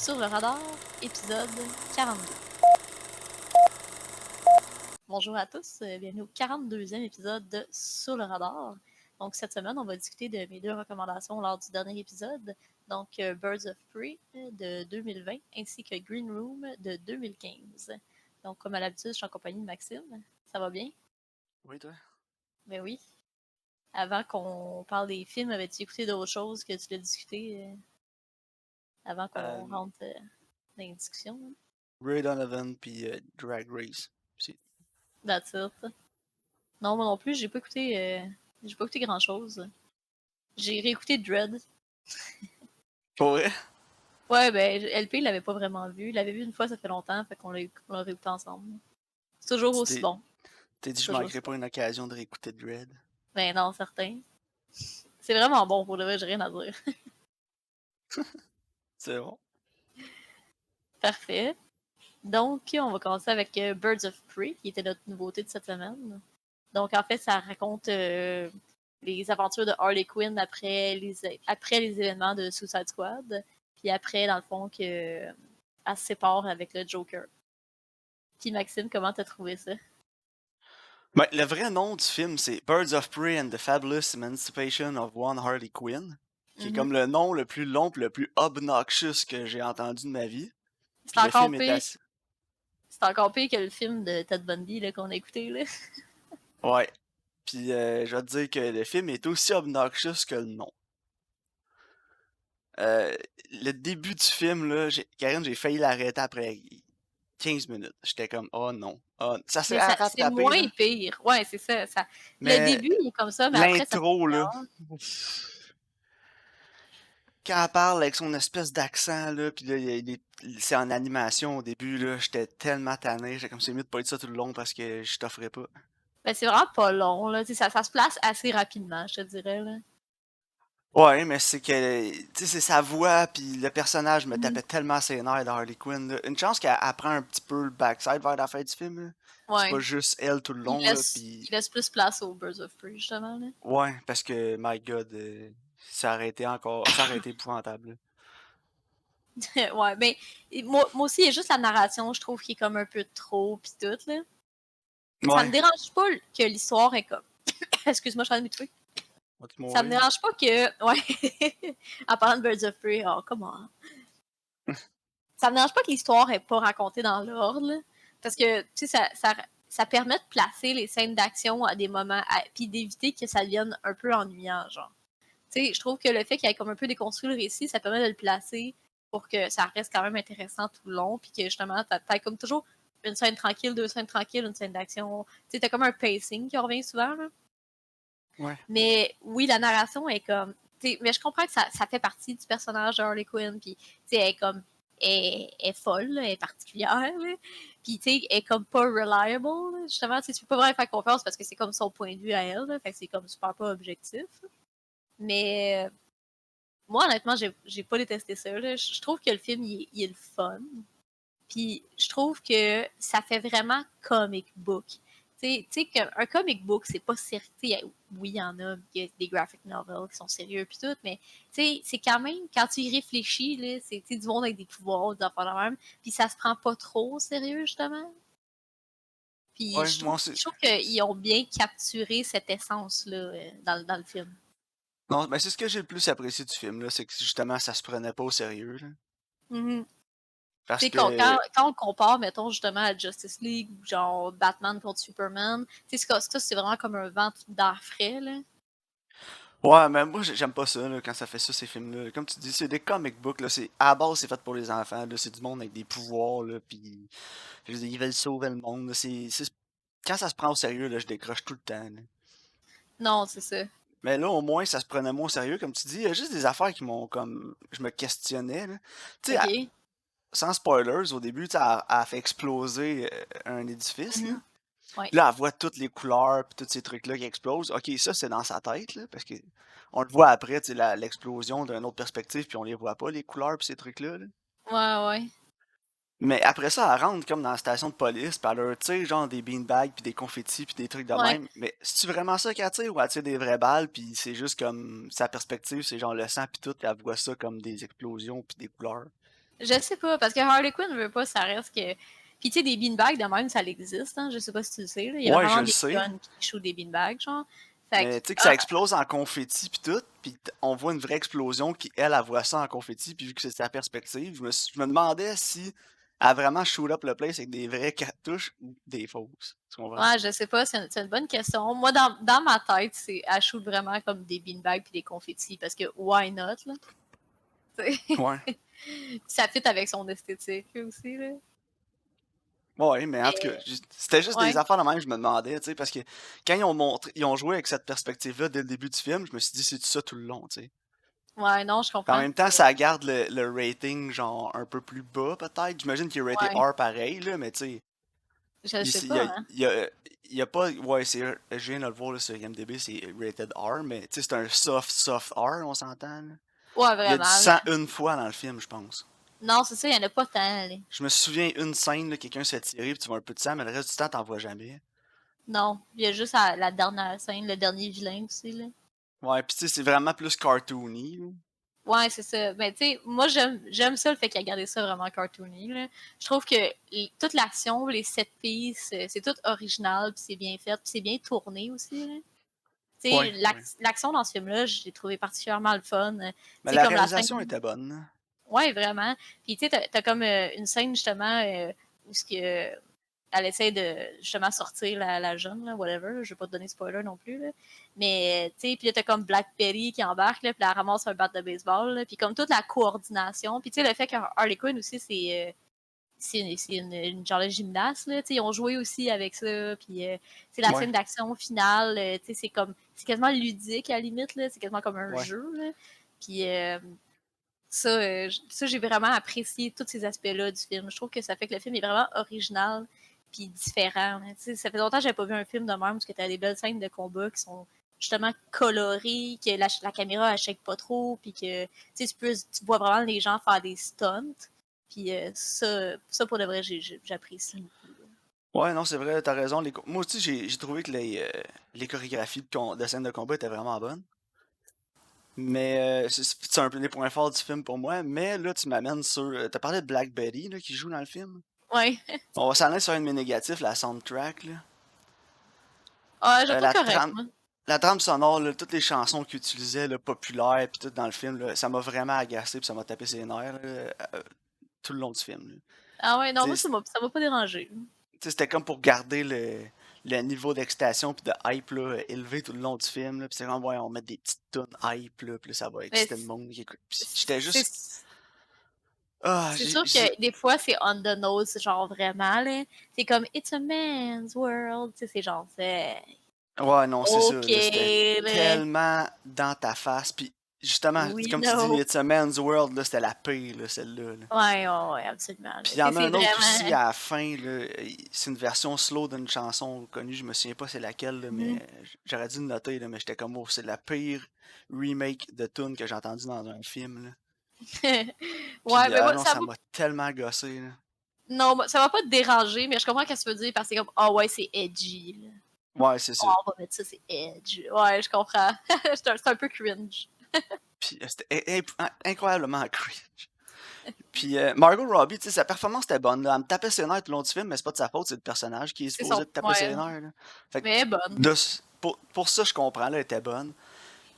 Sur le radar, épisode 42. Bonjour à tous, bienvenue au 42e épisode de Sur le radar. Donc cette semaine, on va discuter de mes deux recommandations lors du dernier épisode. Donc Birds of Prey de 2020 ainsi que Green Room de 2015. Donc comme à l'habitude, je suis en compagnie de Maxime. Ça va bien? Oui, toi? Ben oui. Avant qu'on parle des films, avais-tu écouté d'autres choses que tu l'as discuté avant qu'on rentre dans les discussions? Ray Donovan puis Drag Race. That's it. Non, moi non plus, j'ai pas écouté grand chose. J'ai réécouté Dread. Pour vrai? Ouais, ben, LP, il l'avait pas vraiment vu. Il l'avait vu une fois, ça fait longtemps, fait qu'on l'a réécouté ensemble. C'est toujours Tu aussi bon. t'es dit, je Toujours aussi manquerai bon. pas une occasion de réécouter Dread. Ben non, certain. C'est vraiment bon, pour le vrai, j'ai rien à dire. C'est bon. Parfait. Donc, on va commencer avec Birds of Prey, qui était notre nouveauté de cette semaine. Donc, en fait, ça raconte les aventures de Harley Quinn après les événements de Suicide Squad. Puis après, dans le fond, qu'elle se sépare avec le Joker. Puis Maxime, comment t'as trouvé ça? Ben, le vrai nom du film, c'est Birds of Prey and the Fabulous Emancipation of One Harley Quinn, qui est Mhm. comme le nom le plus long et le plus obnoxious que j'ai entendu de ma vie. C'est Puis le encore film est pire. assez... C'est encore pire que le film de Ted Bundy là, qu'on a écouté. Là. Ouais. Puis je vais te dire que le film est aussi obnoxious que le nom. Le début du film, là, Karine, j'ai failli l'arrêter après 15 minutes. J'étais comme, oh non. Oh, ça s'est Mais c'est rattrapé, moins là. pire. Ouais, c'est ça. Le Mais début, il est comme ça, mais après, ça l'intro, là, s'améliore. quand elle parle avec son espèce d'accent, là, pis là, c'est en animation au début, là, j'étais tellement tanné. J'étais comme, c'est mieux de pas être ça tout le long parce que je t'offrais pas. Ben, c'est vraiment pas long. Là. Ça se place assez rapidement, je te dirais. Là. Ouais, mais c'est que, tu sais, c'est sa voix, puis le personnage me Mhm. tapait tellement ses nerfs dans Harley Quinn, là. Une chance qu'elle prend un petit peu le backside vers la fin du film, là. C'est pas Ouais. juste elle tout le Il long, là, laisse, pis... il laisse plus place aux Birds of Prey, justement. Là. Ouais, parce que, my God, ça aurait été encore... Ça aurait été épouvantable, là. Ouais, ben, moi aussi, il y a juste la narration, je trouve, qui est comme un peu trop, pis tout, là. Ça me Ouais. dérange pas que l'histoire est comme... Excuse-moi, je suis en train de m'étouffer. Va-tu Ça me mourir? dérange pas que... Ouais. En parlant de Birds of Prey, oh, comment? Ça me dérange pas que l'histoire est pas racontée dans l'ordre, là. Parce que, tu sais, ça permet de placer les scènes d'action à des moments, puis d'éviter que ça devienne un peu ennuyant, genre. Tu sais, je trouve que le fait qu'il ait comme un peu déconstruit le récit, ça permet de le placer pour que ça reste quand même intéressant tout le long, puis que justement, t'as comme toujours une scène tranquille, deux scènes tranquilles, une scène d'action. Tu sais, t'as comme un pacing qui revient souvent, là. Ouais. Mais oui, la narration est comme... Mais je comprends que ça fait partie du personnage de Harley Quinn, puis elle est comme... Elle est folle, là, elle est particulière, là. Puis tu sais, elle est comme pas reliable, là. Justement, tu peux pas vraiment faire confiance parce que c'est comme son point de vue à elle, là. Fait que c'est comme super pas objectif. Mais moi, honnêtement, j'ai pas détesté ça. Là. Je trouve que le film, il est le fun. Puis je trouve que ça fait vraiment comic book. Tu sais, qu'un comic book, c'est pas sérieux. Oui, il y en a, il y a des graphic novels qui sont sérieux puis tout, mais tu sais, c'est quand même, quand tu y réfléchis, là, c'est du monde avec des pouvoirs, des affaires de même, puis ça se prend pas trop au sérieux, justement. Puis Ouais, moi je aussi. trouve qu'ils ont bien capturé cette essence-là dans le film. Non, mais c'est ce que j'ai le plus apprécié du film, là, c'est que justement, ça se prenait pas au sérieux, là. Mm-hmm. Parce Tu sais, quand que, on le compare, mettons, justement, à Justice League ou genre Batman contre Superman, tu sais, ça, c'est vraiment comme un vent d'air frais, là. ouais, mais moi, j'aime pas ça, là, quand ça fait ça, ces films-là. Comme tu dis, c'est des comic books, là, à la base, c'est fait pour les enfants, là, c'est du monde avec des pouvoirs, là, pis, je veux dire, ils veulent sauver le monde, là, quand ça se prend au sérieux, là, je décroche tout le temps, là. Non, c'est ça. Mais là, au moins, ça se prenait moins au sérieux, comme tu dis, il y a juste des affaires qui m'ont, comme, je me questionnais, là. Tu sais, OK. sans spoilers, au début, tu sais, elle fait exploser un édifice, là. Mhm. Ouais. Puis là, elle voit toutes les couleurs puis tous ces trucs-là qui explosent. Ok, ça, c'est dans sa tête, là, parce que on le voit après, tu sais, l'explosion d'une autre perspective, puis on les voit pas, les couleurs puis ces trucs-là, là. Ouais, ouais. Mais après ça, elle rentre comme dans la station de police, puis elle leur tire genre des beanbags, puis des confettis, puis des trucs de Ouais. même. Mais c'est-tu vraiment ça qu'elle tire, ou elle tire des vraies balles, puis c'est juste comme sa perspective, c'est genre le sang puis tout, puis elle voit ça comme des explosions puis des couleurs. Je sais pas, parce que Harley Quinn veut pas, ça reste que. Puis tu sais, des beanbags de même, ça existe, hein. Je sais pas si tu le sais, là. Il y a Ouais, je vraiment le des sais. guns qui shootent des beanbags, genre. Fait que, Mais tu sais que ça explose en confetti pis tout, pis on voit une vraie explosion qui, elle voit ça en confetti, puis vu que c'est sa perspective, je me demandais si elle a vraiment shoot up le place avec des vraies cartouches ou des fausses. Tu comprends? ouais, je sais pas, c'est une bonne question. Moi, dans ma tête, elle shoot vraiment comme des beanbags puis des confettis, parce que why not, là? Ouais. Ça fit avec son esthétique aussi, là. Ouais, mais en tout cas, Mais, c'était juste des ouais. affaires de même, je me demandais, tu sais, parce que quand ils ont joué avec cette perspective-là dès le début du film, je me suis dit, c'est ça tout le long, tu sais. Ouais, non, je Puis en comprends. même temps, ça garde le rating, genre, un peu plus bas, peut-être. J'imagine qu'il est raté Ouais, R pareil, là, mais tu sais, je sais il y pas, a, hein. il y a pas. Ouais, je viens de le voir là, sur IMDb, c'est rated R, mais tu sais, c'est un soft R, on s'entend, là. Ouais, Il y a du vraiment, là. sang une fois dans le film, je pense. Non, c'est ça, il y en a pas tant, là. Je me souviens une scène, là, quelqu'un se fait tirer, puis tu vois un peu de sang, mais le reste du temps, t'en vois jamais. Non, il y a juste la dernière scène, le dernier vilain aussi, là. Ouais, pis tu sais, c'est vraiment plus cartoony, là. Ouais, c'est ça. Mais tu sais, moi, j'aime ça, le fait qu'il a gardé ça vraiment cartoony, là. Je trouve que toute l'action, les set pieces, c'est tout original, puis c'est bien fait, puis c'est bien tourné aussi, là. Tu sais, Ouais, ouais. l'action dans ce film-là, je l'ai trouvé particulièrement le fun. Tu Mais sais, la comme la réalisation scène. était bonne, là. Ouais, vraiment. Puis tu sais, t'as comme une scène justement où ce que elle essaie de justement sortir la jeune, là, whatever. Je vais pas te donner spoiler non plus. Là. Mais tu sais, puis là, t'as comme Black Betty qui embarque, là, puis elle ramasse un bat de baseball. Là, puis comme toute la coordination. Puis tu sais, le fait que Harley Quinn aussi, c'est une genre de gymnaste. Là, ils ont joué aussi avec ça. Puis c'est la Ouais, scène d'action finale. C'est comme c'est quasiment ludique à la limite. Là, c'est quasiment comme un ouais. jeu. Là. Puis ça, j'ai vraiment apprécié tous ces aspects-là du film. Je trouve que ça fait que le film est vraiment original puis différent. Ça fait longtemps que j'avais pas vu un film de même parce que tu as des belles scènes de combat qui sont justement colorées, que la caméra elle shake pas trop, puis que tu vois vraiment les gens faire des stunts. Puis ça, pour de vrai, j'apprécie beaucoup. Ouais, non, c'est vrai, t'as raison. Moi aussi, j'ai trouvé que les chorégraphies de scènes de combat étaient vraiment bonnes. Mais c'est un peu les points forts du film pour moi. Mais là, tu m'amènes sur. T'as parlé de Black Betty là, qui joue dans le film. Ouais. On va s'en aller sur un de mes négatifs, la soundtrack. Là. Ah, j'ai pas La correct, trame. moi. La trame sonore, là, toutes les chansons qu'ils utilisaient, là, populaires, puis tout dans le film, là, ça m'a vraiment agacé, puis ça m'a tapé ses nerfs là, tout le long du film. Là. Ah ouais, non, moi, Tu sais, ça m'a pas dérangé. c'était comme pour garder le niveau d'excitation puis de hype là, élevé tout le long du film. Là, puis c'est comme, ouais, on met des petites tunes hype, là, puis là, ça va Mais exciter le monde qui écoute. Puis j'étais c'est juste. Ah, C'est sûr que des fois, c'est on the nose, genre vraiment, là. C'est comme It's a man's world. Tu sais, c'est genre, c'est Ouais, non, c'est ça. OK, Là, c'était là. tellement dans ta face. Puis justement, We comme tu dis, know. It's a Man's World, là, c'était la pire, là, celle-là. Là. Ouais, ouais, ouais, absolument. Puis il y Tu sais, en a c'est un autre aussi vraiment. à la fin, là. C'est une version slow d'une chanson connue, je me souviens pas c'est laquelle, là, Mhm. mais j'aurais dû le noter, là, mais j'étais comme, oh, c'est la pire remake de tune que j'ai entendu dans un film. Là. Ouais, Puis mais moi, non, ça ça va. m'a tellement gossé. Là. Non, ça va pas te déranger, mais je comprends ce que tu veux dire parce que c'est comme, ah ouais, c'est edgy, là. Ouais, c'est Oh, ça. on va mettre ça, c'est edgy. Ouais, je comprends. C'est un peu cringe. Puis c'était incroyablement cringe. Puis Margot Robbie, tu sais, sa performance était bonne. Là. Elle me tapait ses nerfs tout le long du film, mais c'est pas de sa faute, c'est le personnage qui est C'est supposé son. te taper ses Ouais. nerfs. Là. Fait que Mais elle est bonne. pour ça, je comprends, là, elle était bonne.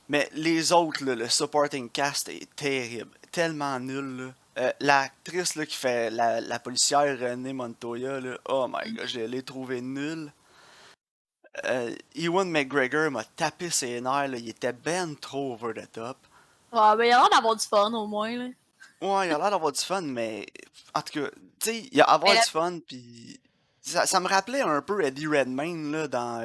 Mais les autres, là, le supporting cast est terrible. Tellement nul. Là. L'actrice là, qui fait la policière Renée Montoya, là, oh my god, je l'ai trouvé nulle. Ewan McGregor m'a tapé ses nerfs, là, il était ben trop over the top. Ouais, mais il y a l'air d'avoir du fun au moins, là. Ouais, il a l'air d'avoir du fun, mais en tout cas, tu sais, il y a avoir Mais du fun, puis ça me rappelait un peu Eddie Redmayne là, dans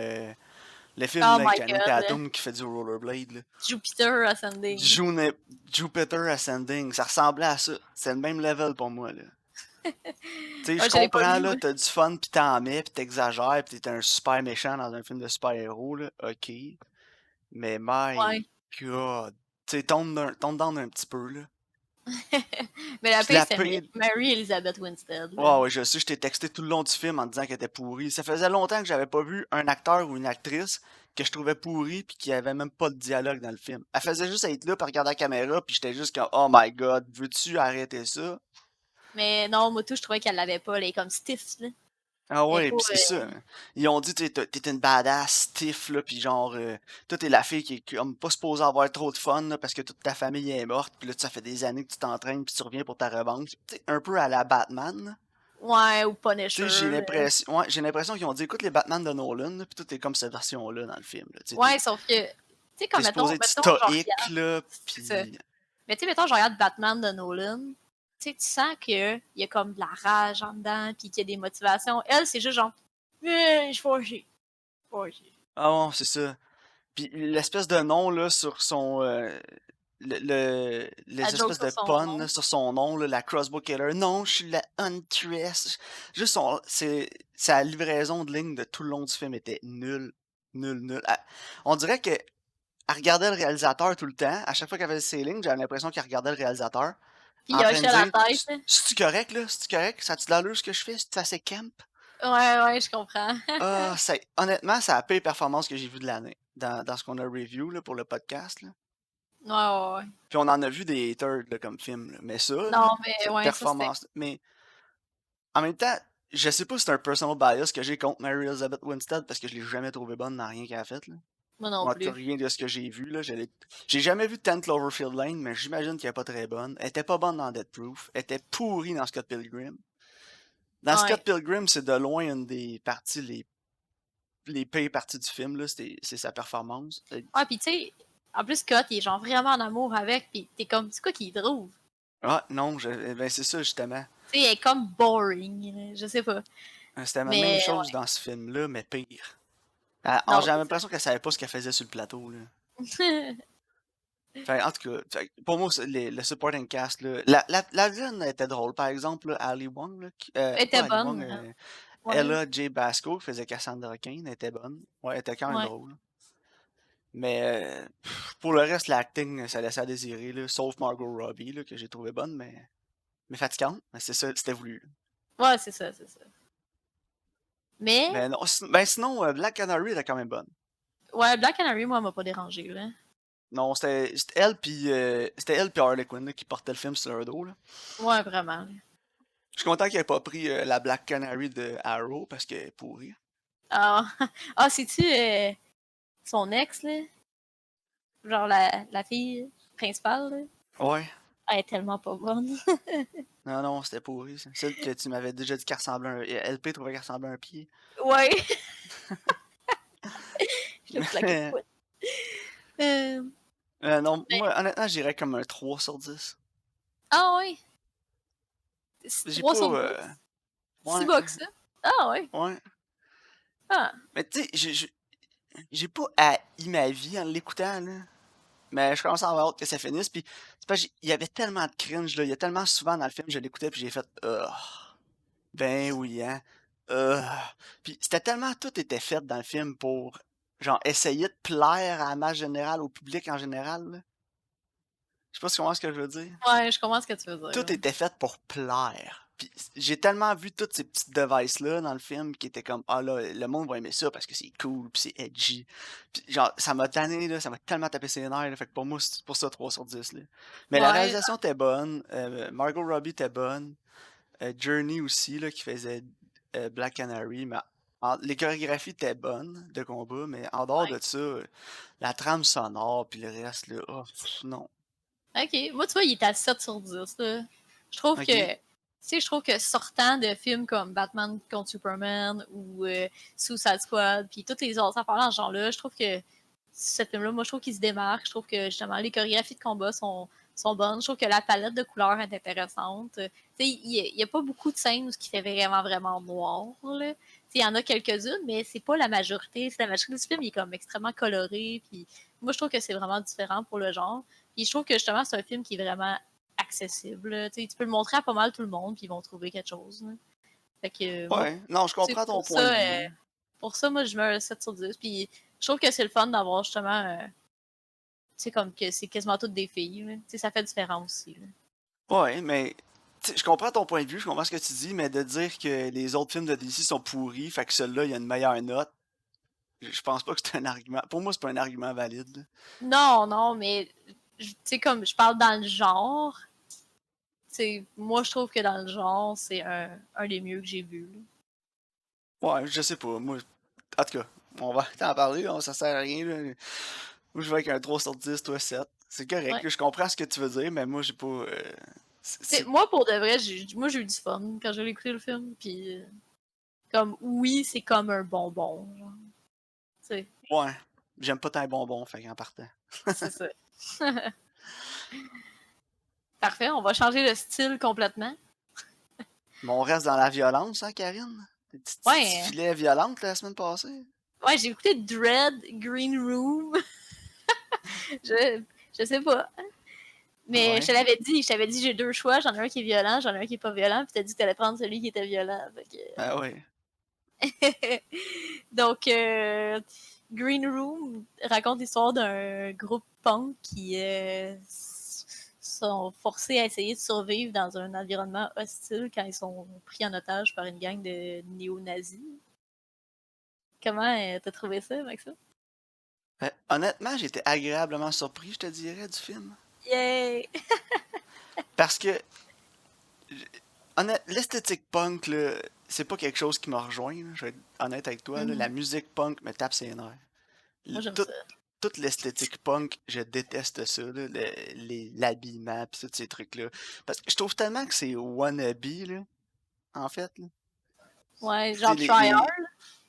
le film oh là, avec my Channing god, là. Tatum qui fait du rollerblade. Là. Jupiter Ascending. June- Jupiter Ascending, ça ressemblait à ça. C'est le même level pour moi. Là. Tu sais, je Ouais, je l'ai pas comprends, vu, là, moi. t'as du fun, pis t'en mets, pis t'exagères, pis t'es un super méchant dans un film de super-héros, là, ok. Mais my Ouais. god. Tu sais, tombe down un petit peu, là. Mais la Pis paix, la c'est paix. Mary Elizabeth Winstead, là. Ouais, ouais, je sais, je t'ai texté tout le long du film en disant qu'elle était pourrie. Ça faisait longtemps que j'avais pas vu un acteur ou une actrice que je trouvais pourri pis qui avait même pas de dialogue dans le film. Elle faisait juste être là, pis regarder la caméra, pis j'étais juste comme, oh my god, veux-tu arrêter ça? Mais non, moi, tout, je trouvais qu'elle l'avait pas. Elle est comme stiff, là. Ah Elle est ouais, pas. pis c'est ça. Ils ont dit t'es une badass stiff là, pis genre toi t'es la fille qui est comme pas supposée avoir trop de fun là, parce que toute ta famille est morte, pis là ça fait des années que tu t'entraînes pis tu reviens pour ta revanche. Tu sais, un peu à la Batman. Ouais, ou Tu sais, Punisher. j'ai l'impression qu'ils ont dit écoute les Batman de Nolan, là, pis tout est comme cette version-là dans le film. Là. Tu sais, Ouais, sauf que. Tu sais, t'es comme supposé être mettons, genre, stoïque regarde. là, C'est ça. pis Mais tu sais, mettons, je regarde Batman de Nolan. Tu sais, tu sens qu'il y a comme de la rage en dedans, puis qu'il y a des motivations. Elle, c'est juste genre. Je suis fâchée. Fâchée. ah non, c'est ça. Puis l'espèce de nom là sur son La les joke espèces sur de son puns nom. là, sur son nom là, la Crossbow Killer. Non, je suis la Huntress. Juste c'est sa livraison de ligne de tout le long du film était nulle, nulle, nulle. On dirait que elle regardait le réalisateur tout le temps. À chaque fois qu'elle faisait ses lignes, j'avais l'impression qu'elle regardait le réalisateur Puis il en train de hochait la dire tête. c'est-tu correct là? C'est-tu correct? Ça a-tu de l'allure ce que je fais? C'est assez camp? Ouais, ouais, je comprends. Ah, honnêtement, c'est la pire performance que j'ai vue de l'année dans ce qu'on a review là, pour le podcast. Là. Ouais, ouais, ouais. Puis on en a vu des haters là, comme film. Là. Mais ça, là, Non, mais cette ouais, ça c'était. performance. Mais en même temps, je sais pas si c'est un personal bias que j'ai contre Mary Elizabeth Winstead parce que je l'ai jamais trouvée bonne dans rien qu'elle a fait. Là. Moi non En tout cas, plus. rien de ce que j'ai vu. Là. J'ai jamais vu 10 Cloverfield Lane, mais j'imagine qu'elle est pas très bonne. Elle était pas bonne dans Death Proof. Elle était pourrie dans Scott Pilgrim. Dans Ouais. Scott Pilgrim, c'est de loin une des parties les pires parties du film. Là. C'est sa performance. Ouais, pis tu sais, en plus, Scott, il est genre vraiment en amour avec, pis t'es comme, c'est quoi qu'il trouve? Ah non, ben c'est ça justement. Tu sais, elle est comme boring, là, je sais pas. C'était la même Mais chose dans ce film-là, mais pire. non, J'ai c'est l'impression qu'elle savait pas ce qu'elle faisait sur le plateau. Là. ça. Fait, en tout cas, pour moi, le supporting cast, là, la jeune était drôle. Par exemple, là, Ali Wong, là, Elle était pas Ali Wong, bonne. Ouais, Ella J. Basco, qui faisait Cassandra Cain, elle était bonne. Ouais, elle était quand même ouais. drôle. Mais pour le reste, l'acting, ça laissait à désirer, là, sauf Margot Robbie, là, que j'ai trouvé bonne, mais fatigante. Mais c'est ça, c'était voulu. Ouais, c'est ça, c'est ça. Mais, Mais non, ben sinon, Black Canary était quand même bonne. ouais, Black Canary, moi, elle m'a pas dérangé, là. Non, c'était elle puis Harley Quinn là, qui portaient le film sur leur dos. Là. Ouais, vraiment. Je suis content qu'elle ait pas pris la Black Canary de Arrow parce qu'elle est pourrie. Ah, ah c'est-tu son ex, là? Genre la fille principale, là? Ouais. Elle est tellement pas bonne. Non, non, c'était pourri. Ça. Celle que tu m'avais déjà dit qu'elle ressemblait à un... LP trouvait qu'elle ressemblait à un pied. Ouais, je l'ai plaqué de Mais, quoi. non, Mais- moi, honnêtement, j'irais comme un 3/10. Ah ouais, c'est J'ai 3 pas... sur 10. Si Ouais, bas que ça. Ah ouais. ouais. Ah. Mais tu sais, j'ai pas haï ma vie en l'écoutant, là. Mais je commence à avoir hâte que ça finisse. Puis, c'est parce qu'il y avait tellement de cringe, là. Il y a tellement souvent dans le film, je l'écoutais, puis j'ai fait... Ben oui, hein. Euh. Puis c'était tellement tout était fait dans le film pour genre essayer de plaire à la masse générale, au public en général. Là. Je sais pas si tu comprends ce que je veux dire. Ouais, je comprends ce que tu veux dire. Tout Ouais. était fait pour plaire. Puis j'ai tellement vu toutes ces petites devices-là dans le film qui étaient comme ah là, le monde va aimer ça parce que c'est cool puis c'est edgy. Puis genre, ça m'a tanné, là, ça m'a tellement tapé ses nerfs. Là, fait que pour moi, c'est pour ça 3/10. Là. Mais la Ouais, réalisation était bonne. Margot Robbie était bonne. Journey aussi, là, qui faisait Black Canary, mais les chorégraphies étaient bonnes de combat, mais en dehors de ça, la trame sonore puis le reste, là, oh, non. ok. Moi, tu vois, il est à 7 sur 10. Là. Je trouve Ok. que. Tu sais, je trouve que sortant de films comme Batman contre Superman ou Suicide Squad, puis toutes les autres affaires dans ce genre-là, je trouve que ce film-là, moi, je trouve qu'il se démarque. Je trouve que justement, les chorégraphies de combat sont bonnes. Je trouve que la palette de couleurs est intéressante. Tu sais, il n'y a pas beaucoup de scènes où ce qui fait vraiment, vraiment noir. Là. Tu sais, il y en a quelques-unes, mais c'est pas la majorité. La majorité du film il est comme extrêmement coloré. Puis moi, je trouve que c'est vraiment différent pour le genre. Puis je trouve que justement, c'est un film qui est vraiment accessible. Tu peux le montrer à pas mal tout le monde, puis ils vont trouver quelque chose. Là. Fait que moi, Ouais, non, je comprends ton point de vue. pour ça, moi, je mets un 7 sur 10. Puis je trouve que c'est le fun d'avoir justement. Comme que c'est quasiment toutes des filles. Là. Ça fait différent aussi. Là. Ouais, mais je comprends ton point de vue, je comprends ce que tu dis, mais de dire que les autres films de DC sont pourris, fait que celui-là, il y a une meilleure note, je pense pas que c'est un argument. Pour moi, c'est pas un argument valide. Non, non, mais tu sais, comme je parle dans le genre, moi, je trouve que dans le genre, c'est un des mieux que j'ai vu. Ouais, je sais pas. Moi, en tout cas, on va t'en parler, ça sert à rien. Là. Moi, je vais avec un 3 sur 10, toi 7. C'est correct, Ouais. là, je comprends ce que tu veux dire, mais moi, j'ai pas. Moi, pour de vrai, moi, j'ai eu du fun quand j'ai écouté le film. Puis, comme, oui, c'est comme un bonbon. Genre. T'sais, Ouais. J'aime pas tant les bonbons, fait qu'en partant. c'est ça. Parfait, on va changer de style complètement. Mais on reste dans la violence, hein, Karine? Des petits Ouais, filets violentes la semaine passée. ouais, j'ai écouté Dread Green Room. je, je sais pas. Mais Ouais. je t'avais dit, j'ai deux choix. J'en ai un qui est violent, j'en ai un qui est pas violent. Puis t'as dit que t'allais prendre celui qui était violent. Ah ouais. Donc, Green Room raconte l'histoire d'un groupe punk qui sont forcés à essayer de survivre dans un environnement hostile quand ils sont pris en otage par une gang de néo-nazis. Comment t'as trouvé ça, Maxime? Honnêtement, j'étais agréablement surpris, je te dirais, du film. Yay! Parce que, l'esthétique punk, là, c'est pas quelque chose qui m'a rejoint, là, je vais être honnête avec toi. Là. La musique punk me tape ses nerfs. Moi, j'aime Tout, ça. toute l'esthétique punk, je déteste ça, là, l'habillement pis tous ces trucs-là. Parce que je trouve tellement que c'est wannabe, là, en fait. Là. Ouais, Tu sais, genre tryhard.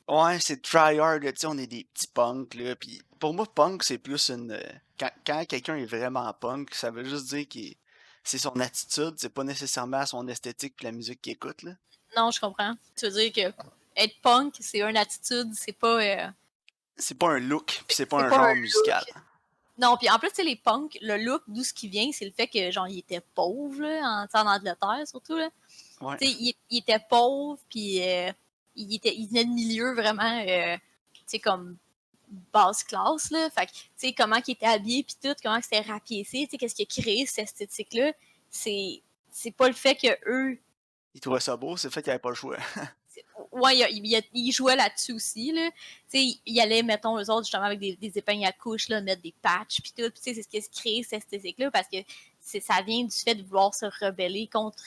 ouais, c'est tryhard, là, tu sais, on est des petits punks, là. Puis pour moi, punk, c'est plus une. Quand quelqu'un est vraiment punk, ça veut juste dire qu'il c'est son attitude, c'est pas nécessairement son esthétique pis la musique qu'il écoute, là. Non, je comprends. Tu veux dire que être punk, c'est une attitude, c'est pas. C'est pas un look, pis c'est pas C'est un pas un genre musical. look. Non, puis en plus, tu sais, les punks, le look, d'où ce qui vient, c'est le fait que, genre, ils étaient pauvres, là, en Angleterre, surtout, là. Ouais. Tu sais, ils étaient pauvres, puis ils venaient de milieux vraiment, tu sais, comme basse classe, là. Fait que, tu sais, comment ils étaient habillés, puis tout, comment c'était rapiécé, tu sais, qu'est-ce qui a créé cette esthétique-là, c'est pas le fait que eux. Il trouvait ça beau, c'est le fait qu'il avait pas le choix. Ouais, il jouait là-dessus aussi, là. Tu sais, il allait, mettons, eux autres, justement, avec des épingles à couche, là, mettre des patchs, puis tout. Puis, tu sais, c'est ce qui a créé cette esthétique-là, parce que ça vient du fait de vouloir se rebeller contre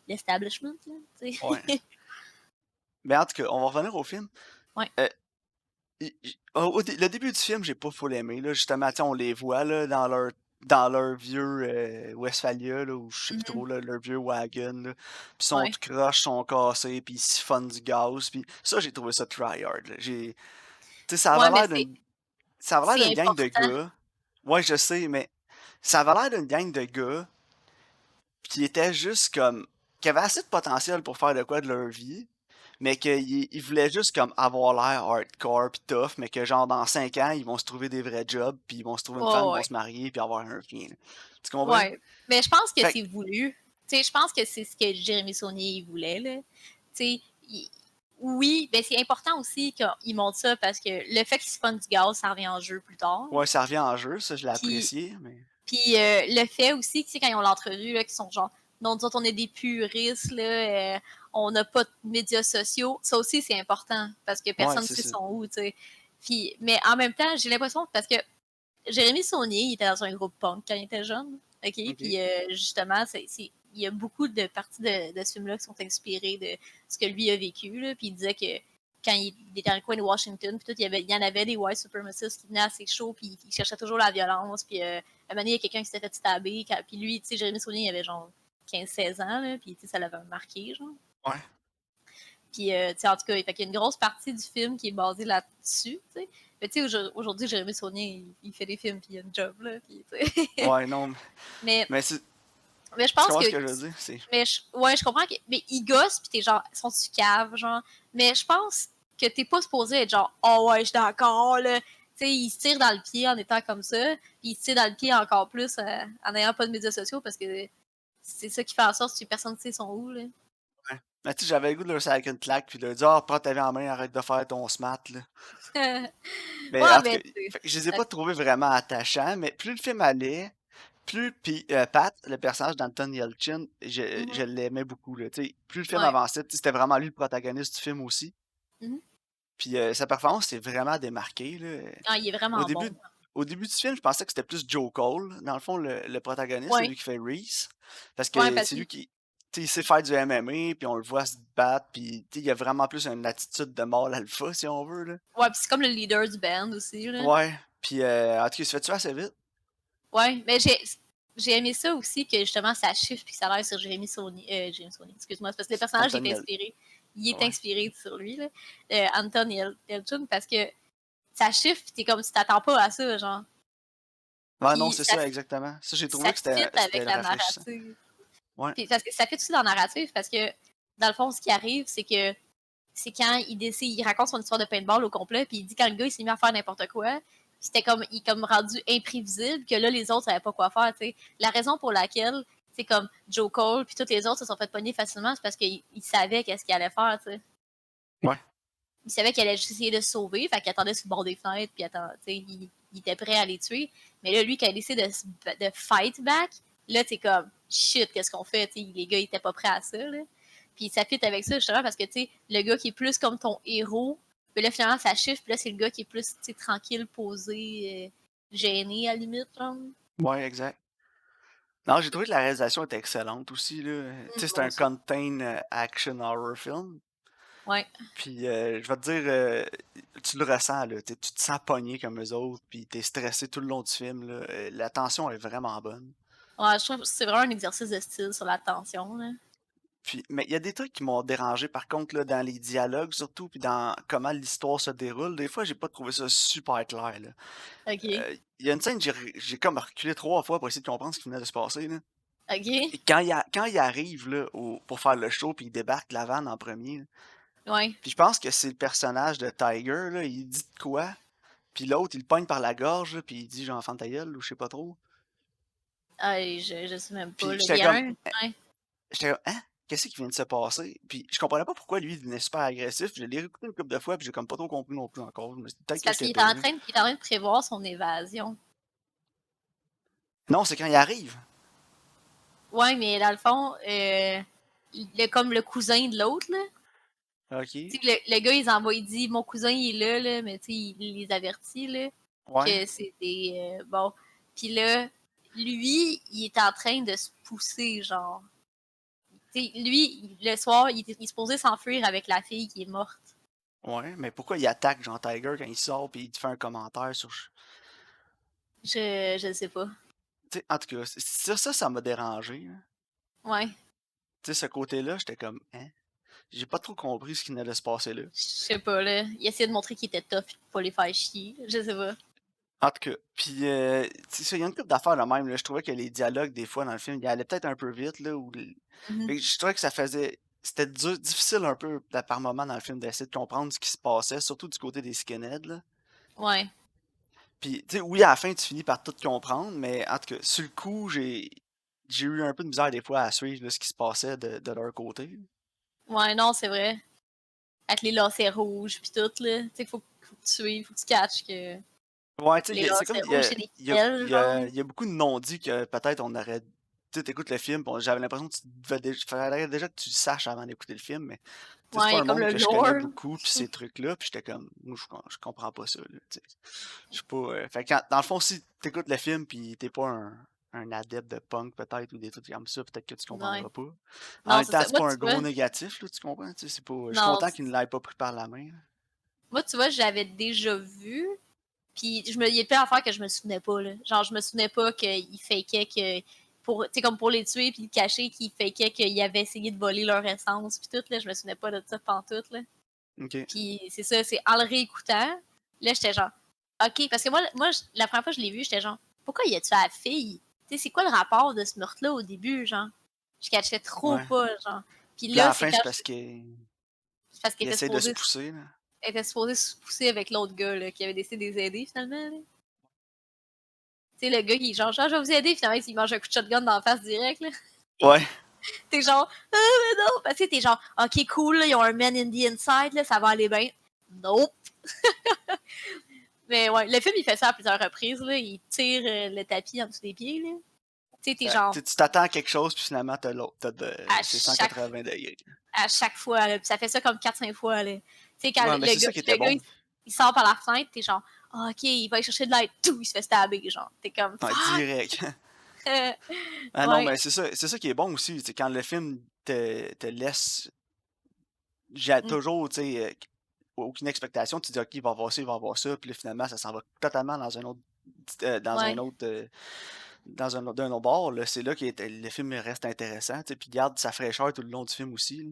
l'establishment, là, tu sais. Ouais. Mais en tout cas, on va revenir au film. Ouais. Euh, le début du film, j'ai pas full aimé. Là. Justement, tu sais, on les voit là, dans leur vieux Westphalia, là, ou je sais plus Mhm. trop, là, leur vieux wagon. Là. Puis sont Ouais. tout croches, sont cassés, puis ils siphonnent du gaz. Puis ça, j'ai trouvé ça tryhard. Là. Tu sais, Ouais, mais ça avait l'air c'est d'une gang de important. gars. Ouais, je sais, mais ça avait l'air d'une gang de gars qui étaient juste comme. Qui avaient assez de potentiel pour faire de quoi de leur vie, mais qu'ils voulaient juste comme avoir l'air hardcore pis tough, mais que genre dans 5 ans, ils vont se trouver des vrais jobs, puis ils vont se trouver une femme, Ouais, ils vont ouais. se marier, puis avoir un chien. Là. Tu comprends? Ouais. Mais je pense que Fait c'est voulu. Tu sais, je pense que c'est ce que Jérémy Saunier il voulait, là. Tu sais, oui, ben c'est important aussi qu'il montre ça parce que le fait qu'il se du gaz, ça revient en jeu plus tard. ouais, ça revient en jeu, ça je l'ai Puis, apprécié, mais. puis le fait aussi, tu sais, quand ils ont l'entrevue, là, qu'ils sont genre, non, nous autres, on est des puristes, là, on n'a pas de médias sociaux. Ça aussi, c'est important parce que Ouais, personne ne c'est sait ça. son où, tu sais. Puis, mais en même temps, j'ai l'impression, parce que Jérémy Saunier, il était dans un groupe punk quand il était jeune. OK? Ok. Puis justement, il y a beaucoup de parties de ce film-là qui sont inspirées de ce que lui a vécu. Là. Puis il disait que quand il était dans le coin de Washington, puis tout, il y en avait des white supremacists qui venaient assez chauds, puis ils cherchaient toujours la violence. Puis à un moment donné, il y a quelqu'un qui s'était fait stabber. Puis lui, tu sais, Jérémy Saunier, il avait genre 15-16 ans, là, puis ça l'avait marqué, genre. Ouais. Puis, tu sais, en tout cas, il y a une grosse partie du film qui est basée là-dessus, tu sais. Mais tu sais, aujourd'hui, Jérémy Saunier, il fait des films, puis il a une job, là, puis tu sais. Ouais, non. mais, Mais mais je tu pense comprends que... ce que je veux dire? ouais, je comprends que... Mais il gosse, puis t'es genre, sont-tu caves, genre? Mais je pense que t'es pas supposé être genre, oh ouais, je suis d'accord, là. Tu sais, il se tire dans le pied en étant comme ça, puis il se tire dans le pied encore plus en n'ayant pas de médias sociaux, parce que c'est ça qui fait en sorte que personne ne sait son où, là. Ouais. Mais tu sais, j'avais le goût de leur faire avec une claque, puis de leur dire, ah, prends ta vie en main, arrête de faire ton smart, là. Mais Ouais, en tout cas, mais tu fait que je les ai pas trouvés vraiment attachants, mais plus le film allait, puis Pat, le personnage d'Anton Yelchin, je sais. l'aimais beaucoup, là, tu sais. Plus le film Ouais. avançait, tu sais, c'était vraiment lui le protagoniste du film aussi. Mhm. Puis sa performance s'est vraiment démarquée, là. Ah, il est Au vraiment début, bon. au début du film, je pensais que c'était plus Joe Cole, dans le fond, le protagoniste, Ouais, celui qui fait Reese. Parce ouais, que parce c'est que lui qui, tu sais, il sait faire du MMA, puis on le voit se battre, puis tu sais, il a vraiment plus une attitude de mâle alpha, si on veut, là. ouais, puis c'est comme le leader du band aussi, là. Ouais, puis en tout cas, il se fait tuer assez vite. Ouais, mais j'ai aimé ça aussi que justement ça chiffre puis que ça a l'air sur James Sony, excuse-moi, c'est parce que le personnage Anthony, il est ouais. inspiré sur lui là, Anton Yelchin parce que ça chiffre puis t'es comme tu t'attends pas à ça genre, Ouais, non, puis c'est ça, exactement. Ça, j'ai ça trouvé que fit c'était avec la rafraîchissant. narrative, Ouais. puis parce que ça fit aussi dans la narrative parce que dans le fond ce qui arrive c'est quand il décide, il raconte son histoire de paintball au complet puis il dit quand le gars il s'est mis à faire n'importe quoi c'était comme il est comme rendu imprévisible que là les autres savaient pas quoi faire, tu sais. La raison pour laquelle c'est comme Joe Cole puis tous les autres se sont fait pogner facilement c'est parce qu'ils savaient qu'est-ce qu'il allait faire, tu sais. Ouais. Il savait qu'il allait juste essayer de se sauver, fait qu'il attendait sur le bord des fenêtres puis il était prêt à les tuer. Mais là lui quand il décide de fight back, là c'est comme shit, qu'est-ce qu'on fait, tu sais, les gars ils étaient pas prêts à ça là. Puis ça fit avec ça justement parce que tu sais le gars qui est plus comme ton héros, puis là finalement ça chiffre, puis là c'est le gars qui est plus tranquille, posé, gêné à la limite genre. Ouais, exact. Non, j'ai trouvé que la réalisation était excellente aussi, là. Tu sais, c'est Moi un aussi. contain action horror film. Ouais. Puis je vais te dire, tu le ressens, là. Tu te sens pogné comme eux autres, puis t'es stressé tout le long du film, là. La tension est vraiment bonne. Ouais, je trouve que c'est vraiment un exercice de style sur la tension là. Puis, mais il y a des trucs qui m'ont dérangé, par contre, là, dans les dialogues surtout, puis dans comment l'histoire se déroule. Des fois, j'ai pas trouvé ça super clair, là. OK. Il y a une scène, j'ai comme reculé 3 fois pour essayer de comprendre ce qui venait de se passer, là. OK. Et quand il arrive, là, pour faire le show, puis il débarque la vanne en premier, là, Ouais. puis je pense que c'est le personnage de Tiger, là, il dit de quoi, puis l'autre, il le pogne par la gorge, là, puis il dit genre «Ferme ta gueule» ou je sais pas trop. Ah, je sais même pas Puis là. Il y a un. Ouais. j'étais comme «Hein? Qu'est-ce qui vient de se passer?» Puis je comprenais pas pourquoi lui, il devenait super agressif. Je l'ai réécouté une couple de fois, puis j'ai comme pas trop compris non plus encore. Je me suis dit: «Peut-être C'est que parce j'étais qu'il pire». il est en train de prévoir son évasion. Non, c'est quand il arrive. Ouais, mais dans le fond, comme le cousin de l'autre, là. Tu OK. sais, le gars, il dit mon cousin il est là, mais tu sais, il les avertit là, Ouais. que c'est des. Bon. Puis là, lui, il est en train de se pousser, genre. Tu sais, lui, le soir, il est supposé s'enfuir avec la fille qui est morte. Ouais, mais pourquoi il attaque Jean Tiger quand il sort, puis il te fait un commentaire sur Je sais pas. tu sais, en tout cas, ça m'a dérangé, là. Ouais. Tu sais, ce côté-là, j'étais comme «Hein?» J'ai pas trop compris ce qui allait se passer là. Je sais pas, là. Il essayait de montrer qu'il était tough pour pas les faire chier. Je sais pas. En tout cas, puis tu sais, il y a une couple d'affaires là même, là. Je trouvais que les dialogues, des fois, dans le film, ils allaient peut-être un peu vite, là, Mhm. mais je trouvais que ça faisait c'était difficile un peu, par moment dans le film, d'essayer de comprendre ce qui se passait, surtout du côté des skinheads, là. Ouais. Puis, tu sais, oui, à la fin, tu finis par tout comprendre, mais en tout cas, sur le coup, j'ai eu un peu de misère des fois à suivre là, ce qui se passait de leur côté. Ouais, non, c'est vrai. Avec les lacets rouges pis tout, là. Tu sais, faut que tu suives, faut que tu catches que Ouais, tu sais, les c'est comme, lacets rouges, c'est desquels, genre. il y a beaucoup de non-dits que peut-être on aurait. Tu sais, t'écoutes le film, j'avais l'impression que tu devais fallait déjà que tu le saches avant d'écouter le film, mais tu sais, c'est Ouais, il pas y a un comme monde le que je connais lore. beaucoup, puis ces trucs-là, puis j'étais comme, moi, je comprends pas ça, là, tu sais. Je suis pas. Fait que dans le fond, si t'écoutes le film, puis t'es pas un adepte de punk, peut-être, ou des trucs comme ça, peut-être que tu Ouais. comprendras pas. En Non, même c'est temps, ça. c'est pas un gros négatif, là, tu comprends? Tu sais, c'est pas. Je suis Non, content qu'il ne l'ait pas pris par la main, là. moi, tu vois, j'avais déjà vu, puis il y a plein d'affaires que je me souvenais pas, là. Genre, je me souvenais pas qu'il fakait que, tu sais, comme pour les tuer puis le cacher, qu'il fakait qu'il avait essayé de voler leur essence puis tout, là. Je me souvenais pas de ça pantoute, là. Ok. Puis c'est ça, c'est en le réécoutant, là, j'étais genre, OK, parce que la première fois que je l'ai vu, j'étais genre, pourquoi il a tué la fille? Tu sais, c'est quoi le rapport de ce meurtre-là au début, genre? Je catchais trop Ouais. pas, genre. Puis Puis là, à là, la c'est fin, c'est quand parce qu'il c'est parce il essaie de se pousser, là. elle était supposée se pousser avec l'autre gars, là, qui avait décidé de les aider, finalement, là. Tu sais, le gars qui est genre, je vais vous aider, finalement, il mange un coup de shotgun dans la face direct, là. Ouais. T'es genre, ah, mais non! Parce que t'es genre, OK, cool, là, ils ont un man in the inside, là, ça va aller bien. Nope! Mais ouais, le film, il fait ça à plusieurs reprises, là. Il tire le tapis en dessous des pieds, là. Tu sais, t'es Exact. genre, Tu t'attends à quelque chose, puis finalement, t'as l'autre. à C'est chaque, 180 degrés. à chaque fois, là. Puis ça fait ça comme 4-5 fois, là. Tu sais, quand Ouais, mais c'est ça qui était le gars bon. il sort par la fenêtre, t'es genre, Ah, ok, il va aller chercher de l'aide, tout, il se fait stabber, genre. T'es comme, Ouais, fuck! direct. Ah non, Ouais. mais c'est ça qui est bon aussi, c'est quand le film te laisse j'ai Mm. toujours, tu sais, aucune expectation, tu dis OK, il va avoir ça, il va avoir ça, puis là, finalement, ça s'en va totalement dans un autre dans un Ouais. autre d'un autre bord, là, c'est là que le film reste intéressant, tu sais, puis garde sa fraîcheur tout le long du film aussi, là.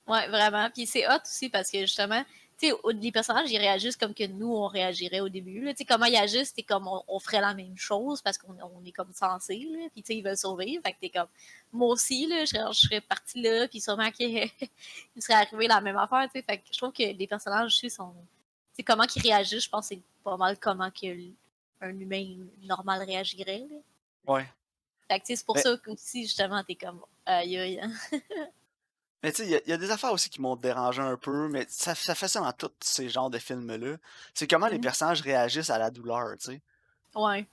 Ouais, vraiment. Puis c'est hot aussi parce que justement, tu sais, les personnages, ils réagissent comme que nous, on réagirait au début. Tu sais, comment ils agissent, c'est comme on ferait la même chose parce qu'on est comme censé, là. Puis tu sais, ils veulent survivre. Fait que t'es comme, moi aussi, là, je serais partie là, puis sûrement qu'il serait arrivé la même affaire, tu sais. Fait que je trouve que les personnages aussi sont. Tu sais, comment qu'ils réagissent, je pense que c'est pas mal comment un humain normal réagirait, là. Ouais. Fait que tu sais, c'est pour Mais, ça que aussi, justement, t'es comme, aïe aïe, hein. mais tu sais, il y a des affaires aussi qui m'ont dérangé un peu, mais ça fait ça dans tous ces genres de films-là. C'est comment les Mhm. personnages réagissent à la douleur, tu sais. Ouais.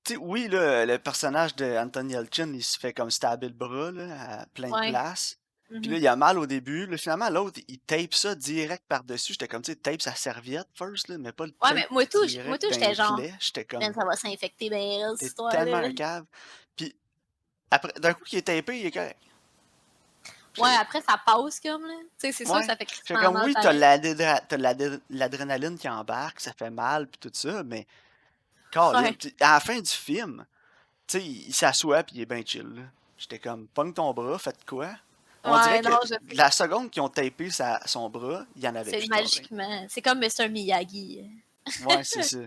Tu sais, oui, là, le personnage de Anthony Elchin, il se fait comme stabber le bras, là, à plein de Ouais. places. Puis Mhm. là, il a mal au début. Là, finalement, l'autre, il tape ça direct par-dessus. J'étais comme, tu sais, tape sa serviette first, là, mais pas le Ouais, tape mais moi direct tout, d'un j'étais genre, plaie. J'étais man, comme, ça va s'infecter ben cette t'es tellement histoire-là. un cave. Puis après, d'un coup, qu'il est tapé, il est correct. Ouais, J'étais, après, ça passe comme, là. Tu sais, c'est sûr que ouais. ça fait J'étais crissement comme, mal oui, t'as pareil. l'adrénaline qui embarque, ça fait mal, puis tout ça, mais, Colin, Ouais. à la fin du film, tu sais, il s'assoit puis il est bien chill, là. J'étais comme, pogne ton bras, faites quoi? On dirait Ouais, que non, je sais. la seconde qu'ils ont tapé son bras, il y en avait C'est plus de problème. magiquement. C'est comme Mr. Miyagi. Ouais, c'est ça.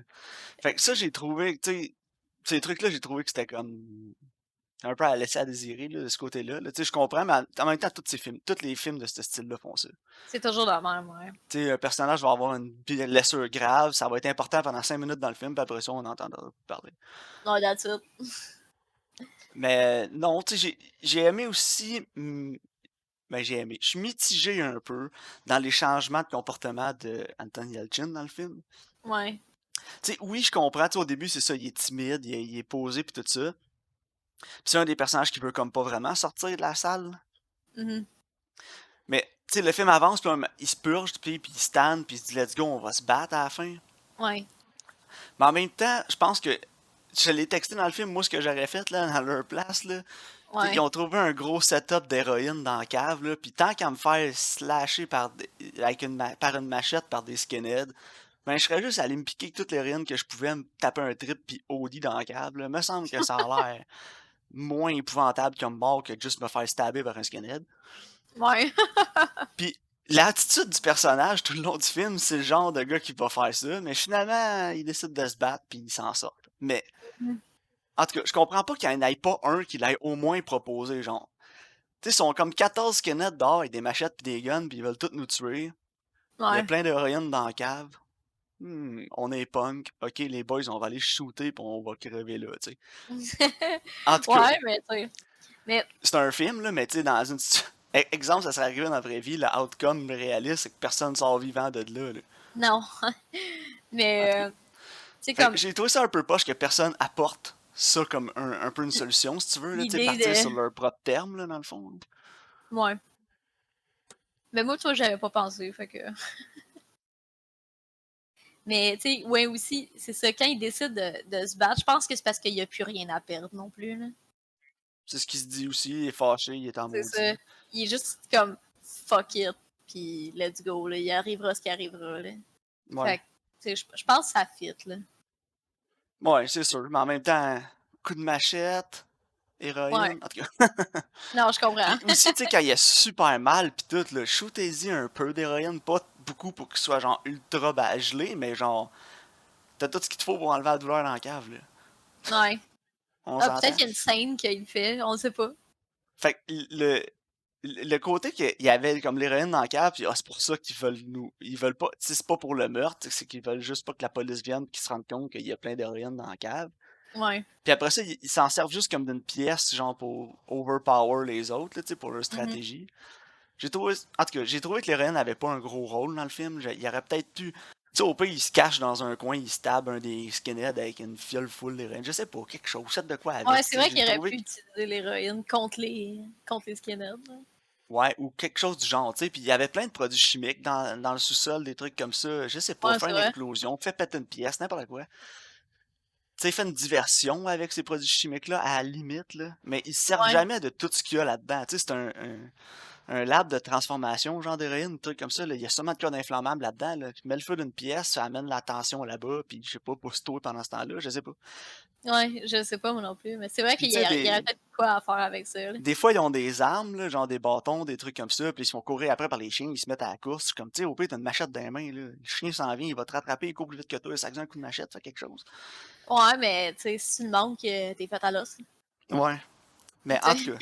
Fait que ça, j'ai trouvé, tu sais, ces trucs-là, j'ai trouvé que c'était comme un peu à laisser à désirer, là, de ce côté-là. Là. Tu sais, je comprends, mais en même temps, tous les films de ce style-là font ça. C'est toujours la même, ouais. Tu sais, un personnage va avoir une blessure grave, ça va être important pendant 5 minutes dans le film, puis après ça, on entendra plus parler. Non, that's it. Mais non, tu sais, j'ai aimé aussi. Ben, j'ai aimé. Je suis mitigé un peu dans les changements de comportement de Anthony Yelchin dans le film. Ouais. Tu sais, oui, je comprends. Tu sais, au début, c'est ça, il est timide, il est posé, puis tout ça. Puis c'est un des personnages qui veut comme pas vraiment sortir de la salle. Mhm. Mais, tu sais, le film avance, puis il se purge, puis il stand, puis il se dit, let's go, on va se battre à la fin. Ouais. Mais en même temps, je pense que je l'ai texté dans le film, moi, ce que j'aurais fait, là, dans leur place, là. Tu sais, ils Ouais. ont trouvé un gros setup d'héroïne dans la cave, là, puis tant qu'à me faire slasher par une machette par des skinheads, ben, je serais juste allé me piquer toute l'héroïne que je pouvais, me taper un trip puis OD dans la cave, là. Me semble que ça a l'air moins épouvantable comme mort que de juste me faire stabber par un skinhead. Ouais. Puis l'attitude du personnage tout le long du film, c'est le genre de gars qui va faire ça, mais finalement, il décide de se battre puis il s'en sort. Mais Mhm. en tout cas, je comprends pas qu'il n'y en ait pas un qui l'ait au moins proposé, genre. Tu sais, ils sont comme 14 skinheads dehors avec des machettes pis des guns pis ils veulent tous nous tuer. Il y a Ouais. plein d'héroïnes dans la cave. On est punk. Ok, les boys, on va aller shooter pis on va crever là, tu sais. En tout cas, Ouais, mais tu sais. Mais c'est un film, là, mais tu sais, dans une exemple, ça serait arrivé dans la vraie vie, le outcome réaliste, c'est que personne sort vivant de là, là. non. En tout Mais cas. tu sais, Fait que comme j'ai trouvé ça un peu poche que personne apporte ça comme un peu une solution, si tu veux, là, tu sais, l'idée partir de. sur leur propre terme, là, dans le fond. Ouais. Mais moi, tu vois, j'avais pas pensé, fait que. Mais, tu sais, ouais, aussi, c'est ça, quand il décide de se battre, je pense que c'est parce qu'il n'y a plus rien à perdre non plus, là. C'est ce qu'il se dit aussi, il est fâché, il est en C'est ça. maudit. Il est juste comme fuck it, puis let's go, là. Il arrivera ce qui arrivera, là. Ouais. Fait que, tu sais, je pense que ça fit, là. Ouais, c'est sûr. Mais en même temps, coup de machette, Ouais. héroïne, en tout cas. Non, je comprends. Puis aussi, tu sais, quand il est super mal, pis tout, là, shootez-y un peu d'héroïne, pas beaucoup pour qu'il soit genre ultra gelé, mais genre, t'as tout ce qu'il te faut pour enlever la douleur dans la cave, là. Ouais. On Ah, peut-être s'entend? qu'il y a une scène qu'il fait, on sait pas. Fait que le côté qu'il y avait comme l'héroïne dans la cave, pis c'est pour ça qu'ils veulent nous. Ils veulent pas. Tu sais, c'est pas pour le meurtre, c'est qu'ils veulent juste pas que la police vienne, qu'ils se rendent compte qu'il y a plein d'héroïne dans la cave. Ouais. Puis après ça, ils s'en servent juste comme d'une pièce, genre pour overpower les autres, là, tu sais, pour leur Mhm. stratégie. En tout cas, j'ai trouvé que l'héroïne avait pas un gros rôle dans le film. Il y aurait peut-être pu. Tu sais, au pire, il se cache dans un coin, il stab un des skinheads avec une fiole full d'héroïne. Je sais pas, quelque chose, fait de quoi Ouais, avec. c'est Tu sais, vrai j'ai qu'il aurait trouvé pu utiliser l'héroïne contre les skinheads, là. Ouais, ou quelque chose du genre, tu sais. Puis il y avait plein de produits chimiques dans le sous-sol, des trucs comme ça. Je sais pas, Ouais, faire c'est une vrai. explosion, faire péter une pièce, n'importe quoi. Tu sais, fait une diversion avec ces produits chimiques-là, à la limite, là. Mais ils se servent Ouais. jamais de tout ce qu'il y a là-dedans. Tu sais, c'est un lab de transformation, genre d'héroïne, un truc comme ça, là. Il y a sûrement de code inflammable là-dedans, là. Tu mets le feu d'une pièce, ça amène la tension là-bas, puis je sais pas, pousse-toi pendant ce temps-là, je sais pas. Ouais, je sais pas moi non plus, mais c'est vrai Puis qu'il tu sais, y aurait peut-être quoi à faire avec ça, là. des fois, ils ont des armes, là, genre des bâtons, des trucs comme ça, puis ils se font courir après par les chiens, ils se mettent à la course. Comme, tu sais, au pire, t'as une machette dans les mains, là. Le chien s'en vient, il va te rattraper, il court plus vite que toi, ça un coup de machette, fait quelque chose. Ouais, mais tu sais, si tu demandes que t'es fait à l'os, Ouais. Mais tu en sais. tout cas,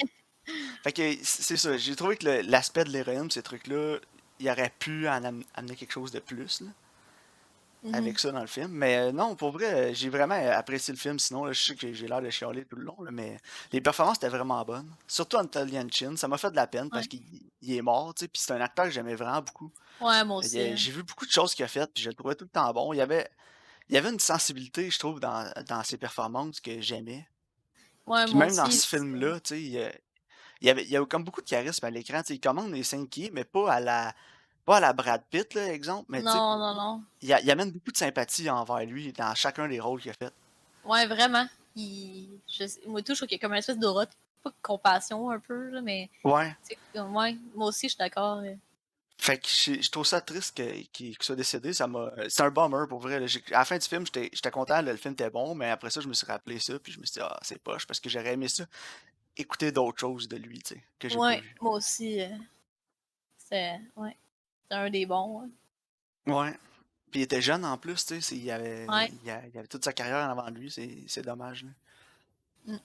fait que c'est ça. J'ai trouvé que l'aspect de l'héroïne, ces trucs-là, il aurait pu amener quelque chose de plus, là, Mhm. avec ça dans le film. Mais non, pour vrai, j'ai vraiment apprécié le film. Sinon, là, je sais que j'ai l'air de chialer tout le long, là, mais les performances étaient vraiment bonnes. Surtout Anthony Chin, ça m'a fait de la peine parce Ouais. qu'il est mort, tu sais, puis c'est un acteur que j'aimais vraiment beaucoup. Ouais, moi aussi, hein. J'ai vu beaucoup de choses qu'il a faites, puis je le trouvais tout le temps bon. Il y avait une sensibilité, je trouve, dans ses performances que j'aimais. Ouais, Puis moi même dans aussi. ce film-là, tu sais, il y a comme beaucoup de charisme à l'écran. Tu sais, il commande les 5 qui, mais pas à la Brad Pitt, là, exemple, mais tu sais, Non, non, non. il amène beaucoup de sympathie envers lui dans chacun des rôles qu'il a fait. Ouais, vraiment. Moi, tout, je trouve qu'il y a comme une espèce d'aura, pas de compassion un peu, là, mais Ouais. tu sais, ouais, moi aussi, je suis d'accord. Fait que je trouve ça triste qu'il soit décédé. C'est un bummer pour vrai, là. À la fin du film, j'étais content, là, le film était bon, mais après ça, je me suis rappelé ça, puis je me suis dit, ah, c'est poche, parce que j'aurais aimé ça, écouter d'autres choses de lui, tu sais, que j'ai pas Ouais, vu. moi aussi, ouais, c'est un des bons. Ouais. Ouais. Puis il était jeune en plus, tu sais, il avait, Ouais. il avait toute sa carrière en avant de lui, c'est dommage, là. Mm.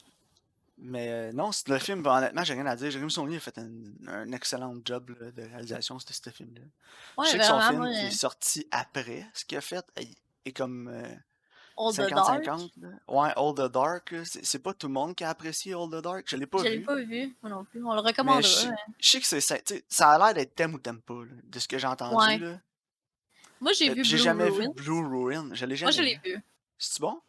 Mais non, le film, ben, honnêtement, j'ai rien à dire. Jérémy Saulnier a fait un excellent job là, de réalisation de ce film-là. Je Ouais, sais que son vraiment, moi, film qui est sorti après ce qu'il a fait est comme All the Dark, 50-50. Là. Ouais, All the Dark, là, c'est pas tout le monde qui a apprécié All the Dark. Je l'ai pas je l'ai vu. pas vu, moi non plus. On le Mais recommandera. Hein. je sais que tu sais, ça a l'air d'être t'aimes ou t'aimes pas, là, de ce que j'ai entendu. Ouais. Là. Moi, j'ai vu Puis j'ai Blue jamais vu Ruin. Blue Ruin. Je l'ai Moi, je jamais l'ai vu. vu. C'est-tu bon?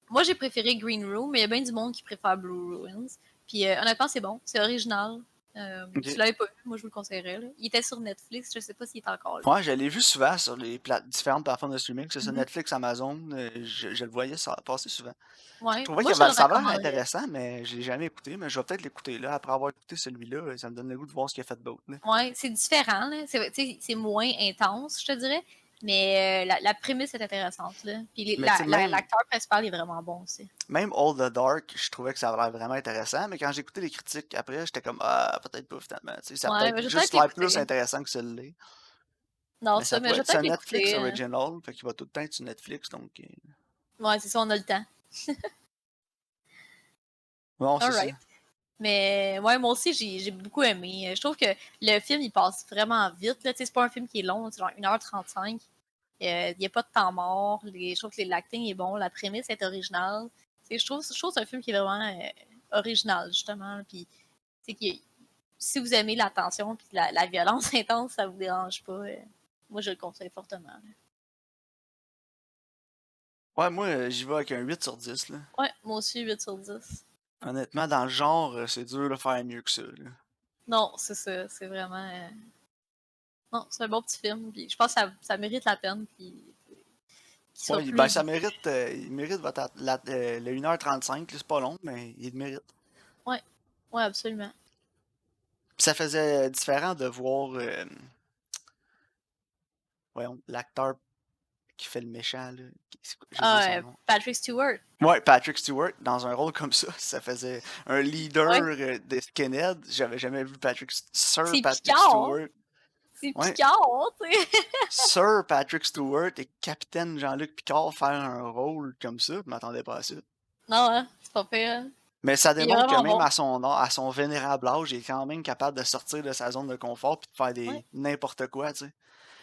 Moi, j'ai préféré Green Room, mais il y a bien du monde qui préfère Blue Ruins. Puis honnêtement, c'est bon, c'est original. Tu Ok. l'avais pas vu, moi je vous le conseillerais. Là. Il était sur Netflix, je sais pas s'il est encore là. Ouais, je l'ai vu souvent sur les différentes plateformes de streaming, que ce soit Mhm. Netflix, Amazon, je le voyais passer souvent. Je Ouais, trouvais moi je le ça avait l'air recommanderais. intéressant, mais je l'ai jamais écouté, mais je vais peut-être l'écouter là. Après avoir écouté celui-là, ça me donne le goût de voir ce qu'il a fait d'autre. Là. Ouais, c'est différent, là. C'est moins intense, je te dirais. Mais la prémisse est intéressante. Là. Puis Mais tu sais, l'acteur principal est vraiment bon aussi. même All the Dark, je trouvais que ça avait l'air vraiment intéressant, mais quand j'ai écouté les critiques après, j'étais comme, ah, peut-être pas finalement. Tu sais, ça a Ouais, peut-être mais je vais juste peut-être l'air plus l'écouter. intéressant que celui-là. Non, Mais ça, ça mais je pourrait vais être, c'est peut-être un Netflix l'écouter. original, fait qu'il va tout le temps être sur Netflix, donc. Ouais, c'est ça, on a le temps. Bon, c'est ça. Alright. Mais ouais, moi aussi, j'ai beaucoup aimé. Je trouve que le film, il passe vraiment vite. Là. Tu sais, c'est pas un film qui est long, c'est genre 1h35. Il n'y a pas de temps mort. Je trouve que l'acting est bon, la prémisse est originale. Je trouve que c'est un film qui est vraiment original, justement. Puis, tu sais, si vous aimez la tension et la violence intense, ça vous dérange pas. Moi, je le conseille fortement. Là. Ouais, moi, j'y vais avec un 8 sur 10, là. Ouais, moi aussi, 8/10. Honnêtement, dans le genre, c'est dur de faire mieux que ça, là. Non, c'est ça. C'est vraiment. Non, c'est un bon petit film. Puis je pense que ça mérite la peine. Puis qu'il soit Ouais, ben plus. ça mérite, il mérite le 1h35, là, c'est pas long, mais il le mérite. Ouais, ouais, absolument. Puis ça faisait différent de voir, voyons, l'acteur qui fait le méchant, là. J'ai oublié Ah, son nom. Patrick Stewart. Ouais, Patrick Stewart, dans un rôle comme ça faisait un leader Ouais, des skinheads. J'avais jamais vu Sir c'est Patrick Picard. Stewart. C'est Ouais, Picard, tu sais. Sir Patrick Stewart et Capitaine Jean-Luc Picard faire un rôle comme ça, je m'attendais pas à ça. Non, hein, c'est pas pire. Mais ça Il est démontre que vraiment même bon. à son vénérable âge, il est quand même capable de sortir de sa zone de confort puis de faire Ouais, n'importe quoi, tu sais.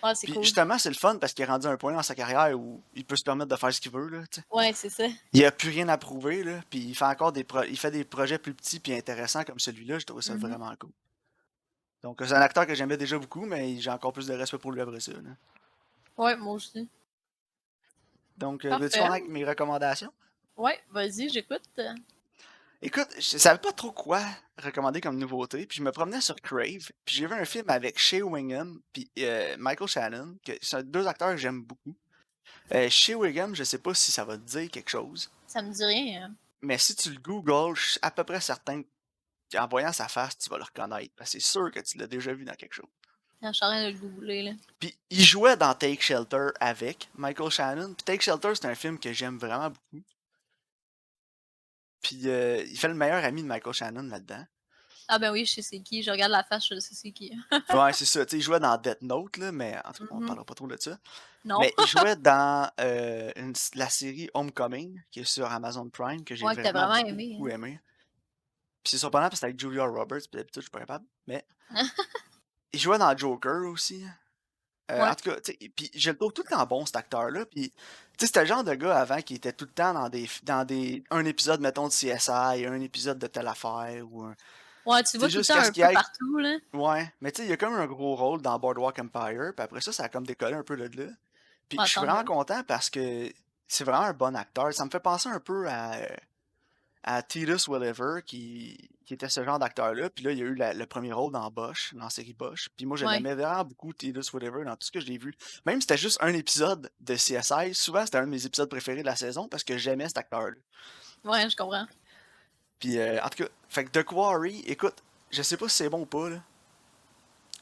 ouais, c'est Puis cool. justement, c'est le fun parce qu'il est rendu à un point dans sa carrière où il peut se permettre de faire ce qu'il veut, là, tu sais. Ouais, c'est ça. Il a plus rien à prouver, là, puis il fait encore il fait des projets plus petits puis intéressants comme celui-là, je trouve ça Mhm. vraiment cool. Donc c'est un acteur que j'aimais déjà beaucoup, mais j'ai encore plus de respect pour lui après ça, là. Ouais, moi aussi. Donc, veux-tu qu'on Parfait. aille avec mes recommandations? Ouais, vas-y, j'écoute. Écoute, je savais pas trop quoi recommander comme nouveauté, puis je me promenais sur Crave, puis j'ai vu un film avec Shea Wingham puis Michael Shannon, que sont deux acteurs que j'aime beaucoup. Shea Wingham, je sais pas si ça va te dire quelque chose, Ça me dit rien. mais si tu le googles, je suis à peu près certain qu'en voyant sa face, tu vas le reconnaître, parce que c'est sûr que tu l'as déjà vu dans quelque chose. Je suis en train de le googler, là. Puis il jouait dans Take Shelter avec Michael Shannon, puis Take Shelter, c'est un film que j'aime vraiment beaucoup. Puis il fait le meilleur ami de Michael Shannon là-dedans. Ah ben oui, je sais c'est qui. Je regarde la face, je sais c'est qui. Ouais, c'est ça. Tu sais, il jouait dans Death Note, là, mais en tout cas, on Mhm. parlera pas trop de ça. Non. Mais il jouait dans la série Homecoming, qui est sur Amazon Prime, que j'ai Ouais, que t'as vraiment vraiment beaucoup, aimé. beaucoup aimé. Puis c'est surprenant parce que c'est avec Julia Roberts, puis d'habitude, je suis pas capable. Mais il jouait dans Joker aussi. En Ouais. tout cas, tu sais, puis je le trouve tout le temps bon, cet acteur-là. Puis, tu sais, c'était le genre de gars avant qui était tout le temps un épisode, mettons, de CSI, un épisode de telle affaire, ou un. Ouais, tu Tu vois sais, tout le temps jusqu'à ce un qu'il peu aille. partout, là. Ouais, mais tu sais, il y a comme un gros rôle dans Boardwalk Empire, puis après ça a comme décollé un peu de là. Puis Ouais, je suis tant vraiment mieux. content parce que c'est vraiment un bon acteur. Ça me fait penser un peu à Titus Welliver, qui était ce genre d'acteur-là. Puis là, il y a eu le premier rôle dans Bosch, dans la série Bosch. Puis moi, je Ouais. l'aimais vraiment beaucoup, Titus Welliver, dans tout ce que j'ai vu. Même si c'était juste un épisode de CSI, souvent c'était un de mes épisodes préférés de la saison parce que j'aimais cet acteur-là. Ouais, je comprends. Puis en tout cas, fait que The Quarry, écoute, je sais pas si c'est bon ou pas, là.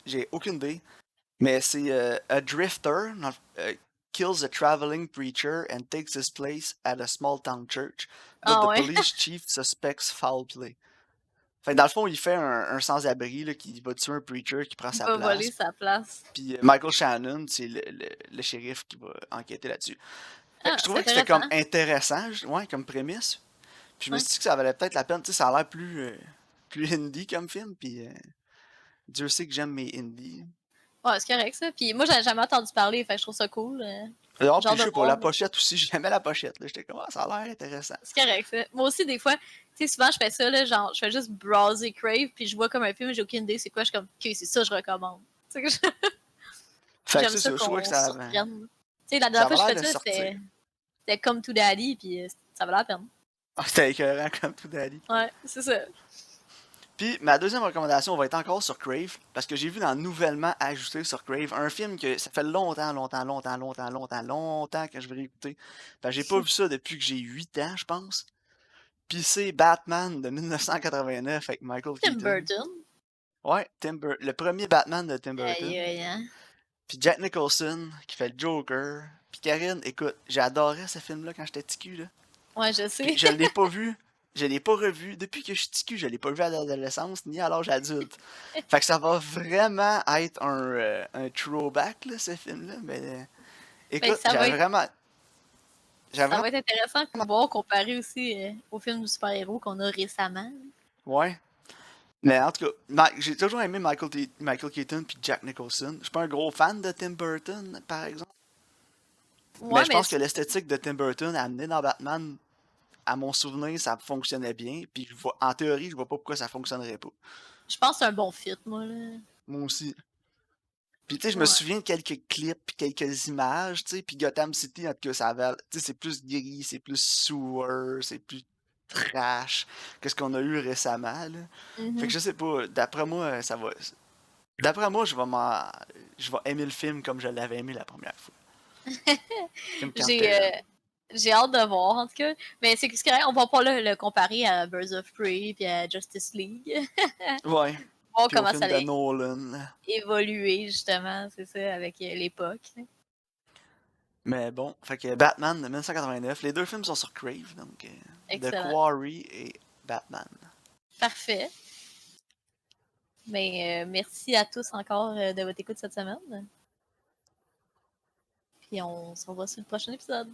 J'ai aucune idée. Mais c'est a drifter kills a traveling preacher and takes his place at a small town church, but Ah the ouais. police chief suspects foul play. Fait que dans le fond, il fait un sans-abri là, qui va tuer un preacher qui prend Il sa va voler place. sa place. Puis Michael Shannon, c'est le shérif qui va enquêter là-dessus. Fait que Ah, je c'est trouvais que c'était comme intéressant. intéressant, ouais, comme prémisse. Puis je me Ouais. suis dit que ça valait peut-être la peine. Tu sais, ça a l'air plus indie comme film. Puis Dieu sait que j'aime mes indies. Ouais, c'est correct, ça. Puis moi, j'avais jamais entendu parler, fait que je trouve ça cool. Alors, puis Genre je de sais pas, voir. la pochette aussi, j'aimais la pochette. Là. J'étais comme, ah, ça a l'air intéressant. C'est correct, ça. Moi aussi, des fois, tu sais, souvent, je fais ça, là, genre, je fais juste browser Crave, puis je vois comme un film, j'ai aucune idée c'est quoi, je suis comme, ok, c'est ça, je recommande. Tu sais, Fait que j'aime c'est ça ça, je trouvais que qu'on surprenne. Tu sais, la ça dernière fois avait que je l'air fais de ça, sortir. c'était comme To Daddy, puis ça valait la peine. Ah, c'était écœurant comme tout Daddy. Ouais, c'est ça. Puis ma deuxième recommandation va être encore sur Crave, parce que j'ai vu dans nouvellement ajouté sur Crave un film que ça fait longtemps que je vais réécouter. Fait que j'ai pas vu ça depuis que j'ai 8 ans, je pense. Puis c'est Batman de 1989 avec Michael Tim Keaton. Burton. Ouais, le premier Batman de Tim Aïe, Burton. aïe, hein. Puis Jack Nicholson qui fait le Joker. Puis Karine, écoute, j'adorais ce film-là quand j'étais petit cul, là. Ouais, je Puis sais. je l'ai pas vu. Je l'ai pas revu. Depuis que je suis petit cul, je l'ai pas vu à l'adolescence ni à l'âge adulte. Fait que ça va vraiment être un throwback, là, ce film-là. Mais Fait que écoute, ça va être, j'avais ça vraiment. va être intéressant de voir comparer aussi au film du super-héros qu'on a récemment. Ouais. Mais en tout cas, j'ai toujours aimé Michael Keaton puis Jack Nicholson. Je suis pas un gros fan de Tim Burton, par exemple. Mais Ouais, je mais pense que l'esthétique de Tim Burton amenée dans Batman, à mon souvenir, ça fonctionnait bien. Puis en théorie, je vois pas pourquoi ça fonctionnerait pas. je pense que c'est un bon fit, moi, là. Moi aussi. Puis tu sais, je me Ouais. souviens de quelques clips, puis quelques images, tu sais, puis Gotham City, en tout cas, ça avait, tu sais, c'est plus gris, c'est plus sewer, c'est plus trash que ce qu'on a eu récemment, là. Fait que Mhm. je sais pas, d'après moi, ça va. D'après moi, je vais aimer le film comme je l'avais aimé la première fois. Comme quand j'étais J'ai jeune. j'ai hâte de voir, en tout cas. Mais c'est correct, on va pas le comparer à Birds of Prey puis à Justice League. Ouais. Voir Puis au comment film ça de allait Nolan. évoluer, justement, c'est ça, avec l'époque. Mais bon, fait que Batman de 1989, les deux films sont sur Crave, donc The Excellent. Quarry et Batman. Parfait. Mais merci à tous encore de votre écoute cette semaine. Puis on se revoit sur le prochain épisode.